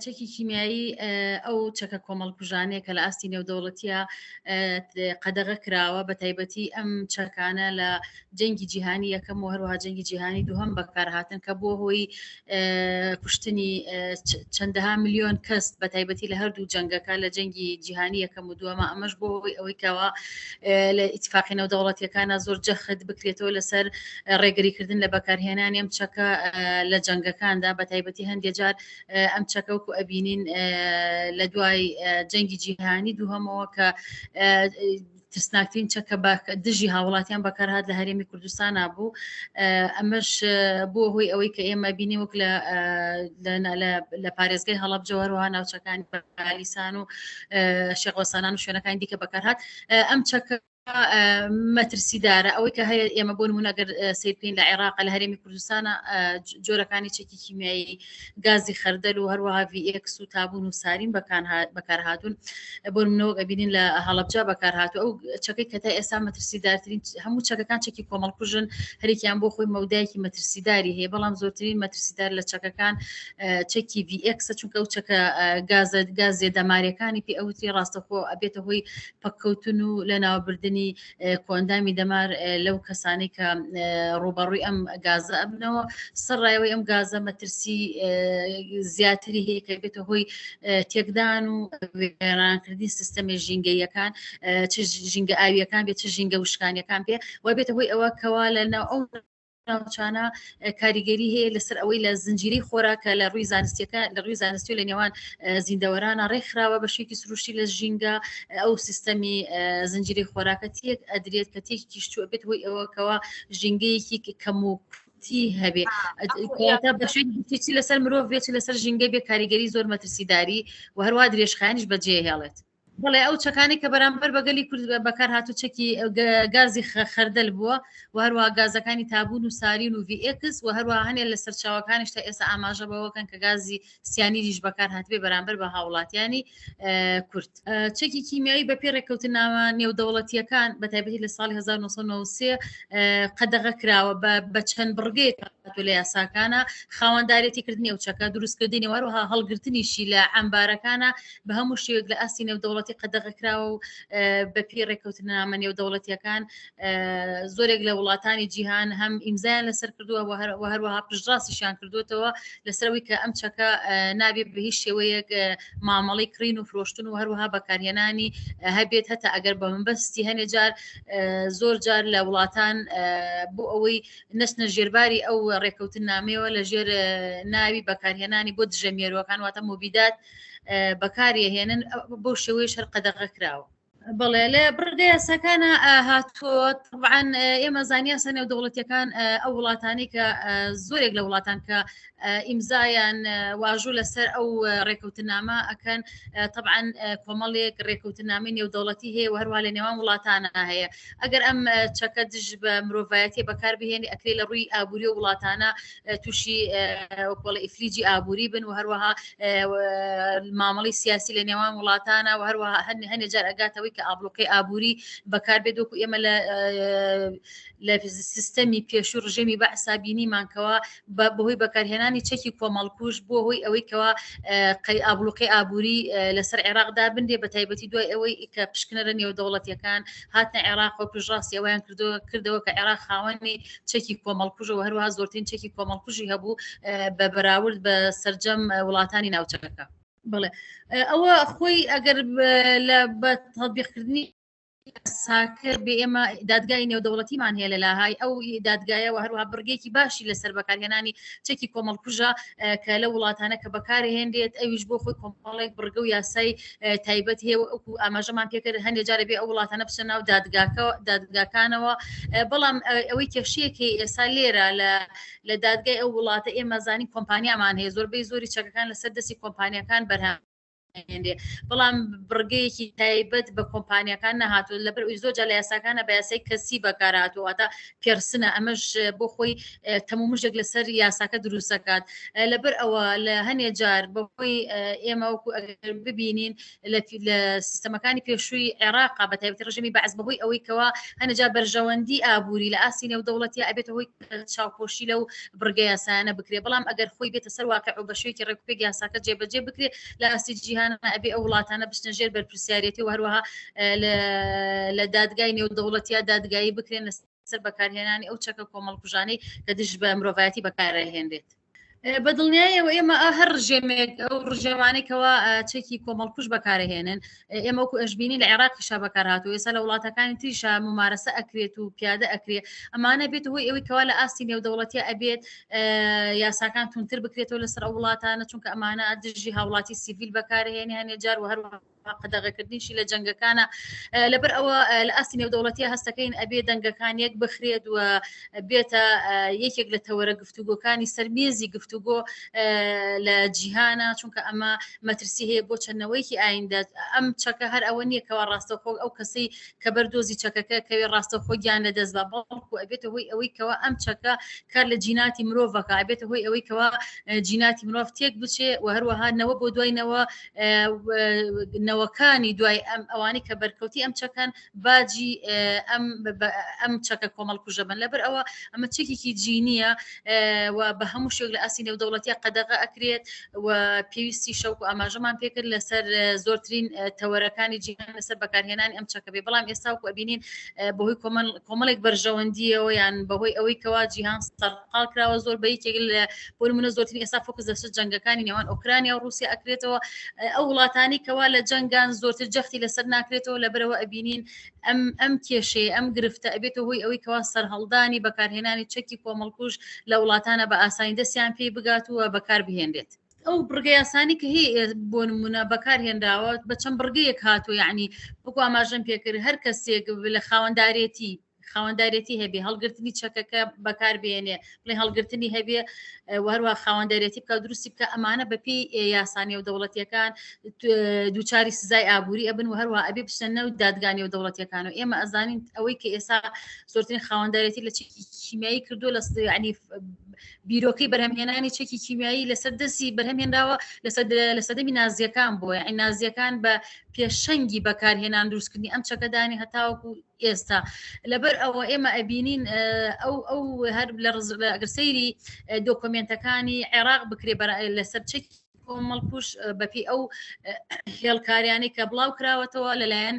چەکی کیمیایی ئەو چەکە کۆمەڵکوژانەیە کە لە ئاستی نێودەوڵەتیە قەدەغە کراوە بە تایبەتی ئەم چەکانە لە جەنگی جیهانی یەکەم و هەروەها جەنگی جیهانی دووهەم بەکارهاتن کە بۆ هۆی کوشتنی چەندەها ملیۆن کەس بە تایبەتی لە هەردوو جەنگەکە لە جەنگی جیهانی یەکەم و دووەمە ئەمەش بۆ هۆی ئەوەی کەەوە لە ئیتفاقی نێودەوڵەتیەکانە زۆر جەخت بکرێتەوە لەسەر ڕێگریکردن لە بەکارهێنانی ئەم چەکە لە جەنگەکاندا بە تایبەتی هەندێک جار ئەم چەکەوکو ئەبینین لە دوای جەنگی جیهانی دووهەمەوە کە ترسناکترین چەکە دژی هاوڵاتیان بەکارهات لە هەرێمی کوردستان بوو ئەمەش بۆ هۆی ئەوەی کە ئێمە بینی وەک لە پارێزگای هەڵەبجەوەروها ناوچەکانی پالیسان و شێخوەسانان و شوێنەکانی دیکە بەکارهات ئەم چەکە مەترسیدارە ئەوەی کە هەیە ئێمە بۆ نمونە ئەگەر سیرکەین لە عێراق لە هەرێمی کوردستانە جۆرەکانی چەکی کیمیایی گازی خەردەل و هەروەها VX و تابوون و سارین بەکارهاتون بۆ نمونەوە ئەبینین لە هەڵەبجا بەکارهاتوو ئەو چەکەی کە تا ئێستا مەترسیدارترین هەموو چەکەکان چەکی کۆمەڵکوژن هەرێکیان بۆ خۆی مەودایەکی مەترسیداری هەیە بەڵام زۆرترین مەترسیدار لە چەکەکان چەکی VX چونکە ئەو چەکە گازێ دەمارەکانی پێ ئەوتری ڕاستەخۆ ئەبێتە هۆی پەککەوتن و لە ناوبردنی کۆندامی دەمار لەو کەسانی کە ڕوبەڕووی ئەم گازە ئەبنەوە سەرڕایەوەی ئەم گازە مەترسی زیاتری هەیە کە بێتە هۆی تێکدان و وێرانکردنی سیستەمی ژینگەیەکان چ ژینگە ئاویەکان بێت چ ژینگە وشکانیەکان پێ وای بێتە هۆی ئەوە کەوا لە ناو ئەو ناوچانە کاریگەری هەیە لەسەر ئەوەی لە زنجیرەی خۆراکە لە ڕووی زانستیەکە لە ڕووی زانستی و لە نێوان زیندەوەرانە ڕێکخراوە بە شوێکی سروشتی لە ژینگە ئەو سیستەمی زنجیرەی خۆراکە تێک ئەدرێت کە تێکی شتووە بێت هۆی ئەوەکەوە ژینگەیەکی کەم و هەبێ بە شوێی لەسەر مرۆڤ بێت لەسەر ژینگە بێ کاریگەری زۆر مەترسیداری و هەروە درێژخانیش بەجێ هێڵێت بەڵێ ئەو چەکانی کە بەرامبەر بەگەلی کورد بەکار هاتوو چەکی گازی خەردەل بووە و هەروە گازەکانی تابوون و سارین و VX و هەروە هەنێ لە سەرچاوەکانیش تا ئێستا ئاماژە بەوەکەن کە گازی سیانیریش بەکار هاتبێ بەرامبەر بە هاوڵاتیانی کورد چەکی کیمیایی بە پێ ڕێکەوتنامە نێودەوڵەتیەکان بە تایبەتی لە ساڵی 1993 قەدەغە کراوە بە چەند بڕگەیەک لە یاساکانە خاوەندارێتی کردنی ئەو چەکە دروستکردنی وەروها هەڵگرتنیشی لە ئەمبارەکانە بە هەموو شێوێک لە ئاستی نێودەوڵەتی قەدەغەکراوە و بە پێ ڕێکەوتنامە نێودەوڵەتیەکان زۆرێک لە وڵاتانی جیهان هەم ئیمزایان لەسەر کردووە و هەروەها پشتڕاستیشیان کردوێتەوە لەسەرەوەی کە ئەم چەکە نابێت بە هیچ شێوەیەک مامەڵی کڕین و فرۆشتن و هەروەها بەکارهێنانی هەبێت هەتا ئەگەر بە منبەستی هەنێ جار زۆر جار لە وڵاتان بۆ ئەوەی نەچنە ژێرباری ئەو ڕێکەوتنامەوە لە ژێر ناوی بەکارهێنانی بۆ دژەمێروەکان واتە مۆبیدات بەکارهێنن بۆ شێوەی شەر قەدەغە کراوە بەڵێ لە بڕگە یاساکانە هاتووە طبعاً ئێمە زانیاسە نێودەوڵەتیەکان ئەو وڵاتانی کە زۆرێک لە وڵاتان کە ئیمزایان واژوو لەسەر ئەو ڕێکەوتنامە ئەکەن طبعاً کۆمەڵێک ڕێکەوتنامەی نێودەوڵەتی هەیە و هەروە لە نێوان وڵاتانە هەیە ئەگەر ئەم چەکە دژ بە مرۆڤایەتی بەکار بهێنی ئەکرێ لە ڕووی ئابووری و وڵاتانە تووشی وەکوڵە ئیفلیجی ئابووری بن و هەروەها مامەڵی سیاسی لە نێوان وڵاتانە و هەروەها هەنێ جار ئەگاتەوەی کە ئابلوقی ئابووری بەکار بێت وەکو ئێمە لە سیستەمی پێشوو ڕژێمی بەعسا بینیمانکەوە بەهۆی بەکارهێنانی چەکی کۆمەڵکوژ بۆ هۆی ئەوەی کەوە ئابلوقی ئابووری لەسەر عێراقدا بندێ بە تایبەتی دوای ئەوەی کە پشکنەرە نێودەوڵەتیەکان هاتنە عێراق و پژڕاستی ئەویان کردەوە کە عێراق خاوەنی چەکی کۆمەڵکوژ و هەروەها زۆرترین چەکی کۆمەڵکوژی هەبوو بە بەراورد بە سەرجەم وڵاتانی ناوچەکە بڵێ ئەوە خۆی ئەگەر بە تەطبیقکردنی ساکر بێ ئێمە دادگای نێودەوڵەتیمان هەیە لە لاهای ئەو دادگایەوە هەروها بڕگێکی باشی لەسەر بەکارهێنانی چەکی کۆمەڵکوژە کە لە وڵاتانە کە بەکارهێنرێت ئەویش بۆ خۆی کۆمپاڵێک بڕگە و یاسای تایبەت هەیە وەکو ئاماژەمان پێکرد هەندێک جارە بێ ئەو وڵاتانە بچە ناو دادگاکانەوە بەڵام ئەوەی کێشەیەکی ئێستا لێرە لە دادگای ئەو وڵاتە ئێمە زانی کۆمپانیامان هەیە زۆربەی زۆری چەکەکان لەسەر دەستی کۆمپانیەکان بەرهەم هێندێ بەڵام بڕگەیەکی تایبەت بە کۆمپانیەکان نەهاتوو لەبەر زۆرجار لە یاساکانە بە یاسای کەسی بەکارهاتوواتە پێرسنە ئەمەش بۆ خۆی تەمومژێک لەسەر یاساکە دروستەکات لەبەر ئەوە لە هەنێ جار بەهۆی ئێمە وەکو ئەگەر ببینین لە سیستەمەکانی پێشووی عێراقا بە تایبەتی ڕژێمی بەعز بەهۆی ئەوەی کەوا هەنەجا بەرژەوەندی ئابووری لە ئاستی نێودەوڵەتی ئەبێتە هۆی چاوپۆشی لەو بڕگە یاسایانە بکرێ بەڵام ئەگەر خۆی بێتە سەر واقع و بە شوێکی ڕێکوپێک یاساکە جێبەجێ بکرێ لە ئاستی جیهانە ئەبێ ئەو وڵاتانە بچنە ژێر بەرپرسیارەتی و هەروەها لە دادگای نێودەوڵەتیە دادگایی بکرێن لەسەر بەکارهێنانی ئەو چەکە کۆمەڵکوژانەی کە دژ بە مرۆڤایەتی بەکارهێنرێت. بەدڵنیایەوە ئێمە هەر ڕژێمێک ئەو ڕژێمانێکەوە چەکی کۆمەڵکوژ بەکارهێنن ئێمە وەکو ئەشبینی لە عێراقیشا بەکارهاتوو ئێستا لە وڵاتەکانی تریشا ممارەسە ئەکرێت و پیادە ئەکرێ ئەمانە بێت هۆی ئەوەی کەوا لە ئاستی نێودەوڵەتیە ئەبێت یاساکان تونتر بکرێتەوە لەسەر ئەو وڵاتانە چونکە ئەمانە دژی هاوڵاتی سیڤیل بەکارهێنی هەنێ جار و هەروە قەدەغەکردنیشی لە جەنگەکانە لەبەر ئەوە لە ئاستی نێودەوڵەتیە هەستەکەین ئەبێ دەنگەکان یەک بخرێت و بێتە یەکێک لە تەوەرە گفتوگۆکانی سەرمێزی گفتوگۆ لە جیهانە چونکە ئەمە مەترسی هەیە بۆ چەندنەوەیکی ئایندە ئەم چەکە هەر ئەوە نییە کەەوە ڕاستەخۆ ئەو کەسەی کە بەردۆزی چەکەکە کەوێ ڕاستەخۆ گیان لە دەست بە بەڵکو ئەبێتە هۆی ئەوەی کەەوە ئەم چەکە کار لە جیناتی مرۆڤەکە ئەبێتە هۆی ئەوەی کەەوە جیناتی مرۆڤ تێک بچێ و هەروەها نەوە بۆ دوایەوە نەوەکانی دوای ئەوانی کە بەرکەوتی ئەم چەکەن باجی ئەم چەکە کۆمەڵکوژە بن لەبەر ئەوە ئەمە چێکێکی جینیە و بە هەموو شێک لە ئاسی نێودەوڵەتیە قەدەغە ئەکرێت و پێویستی شەوک و ئاماژەمان پێکرد لەسەر زۆرترین تەوەرەکانی جیهان لەسەر بەکارهێنانی ئەم چەکە بێ بەڵام ئێستا وەکو ئەبینین بەهۆی کۆمەڵێک بەرژەوەندیەوە یان بەهۆی ئەوەی کەوا جیهان سەرقاڵ کراوە زۆر بەیەکێک لە بۆ نمونە زۆرترین ئێستا فۆکس لەسەر جەنگەکانی نێوان ئۆکرانیا و رووسیا ئەکرێتەوە ئەو وڵاتانی کەوا لە جەنگان زۆرتر جەختی لەسەر ناکرێتەوە لەبەرەوە ئەبینین ئەم کێشەیە ئەم گرفتە ئەبێتە هۆی ئەوەی کەوا سەرهەڵدانی بەکارهێنانی چەکی کۆمەڵکوژ لە وڵاتانە بە ئاسانی دەستیان پێی بگات و بەکار بهێنرێت. ئەو بڕگە یاسانی کە هەیە بۆ نمونە بەکارهێنراوە بە چەند بڕگەیەک هاتووە یعنی بۆ ئاماژەم پێکرد هەر کەسێک لە خاوەندارێتی هەبێ هەڵگرتنی چەکەکە بەکاربێنێ بڵێ هەڵگرتنی هەبێ وهروە خاوەندارێتی بکە دروستی بکە ئەمانە بەپێی یاسانی و دەوڵەتیەکان دووچاری سزای ئابووری ئەبن و هەروە ئەبێ بشتە و دادگانی و دەوڵەتیەکان و ئێمە ئەزانین ئەوەی کە ئێستا زۆرترین خاوەندارێتی لە چێکی کیمیایی کردو لە ینی بیرۆکەی بەرهەمهێنانی چێکی کیمیایی لەسەر دەستی بەرهەمهێنراوە لە سەدەمی نازیەکان بۆ یعنی نازیەکان بە پێشەنگی بەکارهێنان دروستکردنی ئەم چەکەدانی هەتاوەکو ئێستا لەبەر ئەوە ئێمە ئەبینین ئەو هەر لە ئەگەرسەیری دۆکۆمنتەکانی عێراق بکرێ لەسەر چەکی کۆمەڵکوژ بەپی ئەو هێڵکاریانەی کە بڵاو کراوەتەوە لەلایەن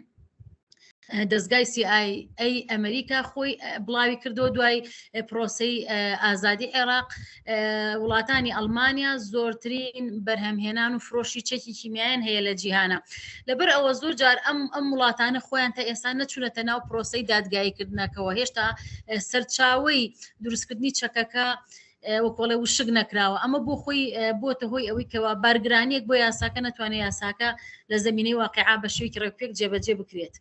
دەستگای CIA ئەمریکا خۆی بڵاوی کردو دوای پرۆسەی ئازادی عێراق وڵاتانی ئەڵمانیا زۆرترین بەرهەمهێنان و فرۆشی چەکی کیمیایان هەیە لە جیهانە لەبەر ئەوە زۆر جار ئەم وڵاتانە خۆیان تا ئێستا نەچوونەتە ناو پرۆسەی دادگاییکردنەکەەوە هێشتا سەرچاوەی دروستکردنی چەکەکە وەکۆڵێ وشک نەکراوە ئەمە بۆ خۆی بۆتە هۆی ئەوەی کەوا بارگرانیەک بۆ یاساکە نەتوانێت یاساکە لە زمینەی واقعا بە شێوەیەکی ڕێکپێک جێبەجێ بکرێت.